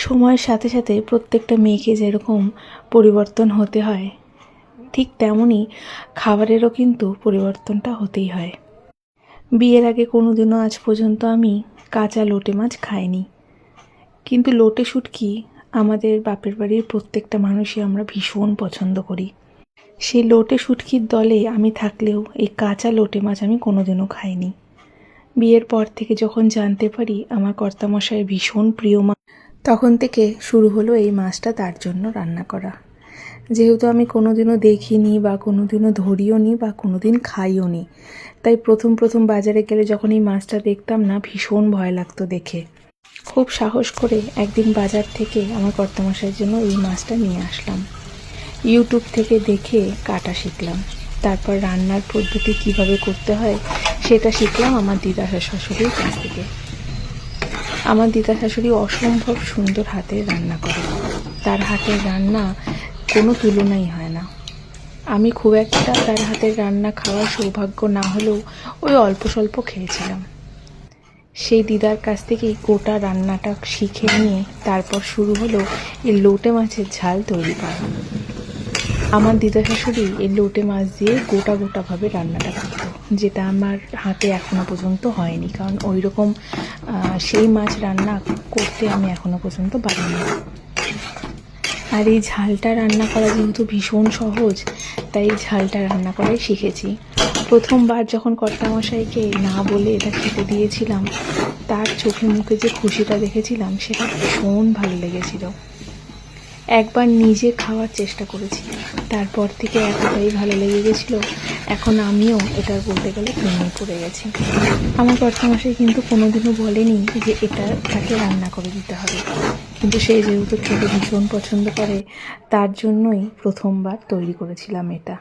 সময়ের সাথে সাথে প্রত্যেকটা মেয়েকে যেরকম পরিবর্তন হতে হয়, ঠিক তেমনই খাবারেরও কিন্তু পরিবর্তনটা হতেই হয়। বিয়ের আগে কোনোদিনও আজ পর্যন্ত আমি কাঁচা লোটে মাছ খাইনি, কিন্তু লোটে শুটকি আমাদের বাপের বাড়ির প্রত্যেকটা মানুষই আমরা ভীষণ পছন্দ করি। সেই লোটে শুটকির দলে আমি থাকলেও এই কাঁচা লোটে মাছ আমি কোনোদিনও খাইনি। বিয়ের পর থেকে যখন জানতে পারি আমার কর্তামশাইয়ের ভীষণ প্রিয় মাছ, তখন থেকে শুরু হলো এই মাছটা তার জন্য রান্না করা। যেহেতু আমি কোনোদিনও দেখিনি বা কোনোদিনও ধরিও নি বা কোনোদিন খাইও নি, তাই প্রথম বাজারে গেলে যখন এই মাছটা দেখতাম না, ভীষণ ভয় লাগতো দেখে। খুব সাহস করে একদিন বাজার থেকে আমার কর্তামশাইয়ের জন্য এই মাছটা নিয়ে আসলাম। ইউটিউব থেকে দেখে কাটা শিখলাম, তারপর রান্নার পদ্ধতি কিভাবে করতে হয় সেটা শিখলাম আমার দিদা শাশুড়ির কাছ থেকে। আমার দিদা শাশুড়ি অসম্ভব সুন্দর হাতের রান্না করে, তার হাতের রান্না কোনো তুলনাই হয় না। আমি খুব একটা তার হাতের রান্না খাওয়ার সৌভাগ্য না হলেও ওই অল্প স্বল্প খেয়েছিলাম। সেই দিদার কাছ থেকেই গোটা রান্নাটা শিখে নিয়ে তারপর শুরু হলো এই লোটে মাছের ঝাল তৈরি করা। আমার দিদা শাশুড়ি এই লোটে মাছ দিয়ে গোটাভাবে রান্নাটা করত, যেটা আমার হাতে এখনও পর্যন্ত হয়নি, কারণ ওই রকম সেই মাছ রান্না করতে আমি এখনও পর্যন্ত পারিনি। আর এই ঝালটা রান্না করা যেহেতু ভীষণ সহজ, তাই ঝালটা রান্না করাই শিখেছি। প্রথমবার যখন কর্তামশাইকে না বলে এটা খেতে দিয়েছিলাম, তার চোখে মুখে যে খুশিটা দেখেছিলাম সেটা ভীষণ ভালো লেগেছিল। একবার নিজে খাওয়ার চেষ্টা করেছি, তারপর থেকে এতটাই ভালো লেগে গেছিলো, এখন আমিও এটার বলতে গেলে প্রেমে পড়ে গেছি। আমার কর্তামশাই কিন্তু কোনোদিনও বলেনি যে এটা তাকে রান্না করে দিতে হবে, কিন্তু সে যেহেতু খেতে ভীষণ পছন্দ করে, তার জন্যই প্রথমবার তৈরি করেছিলাম এটা।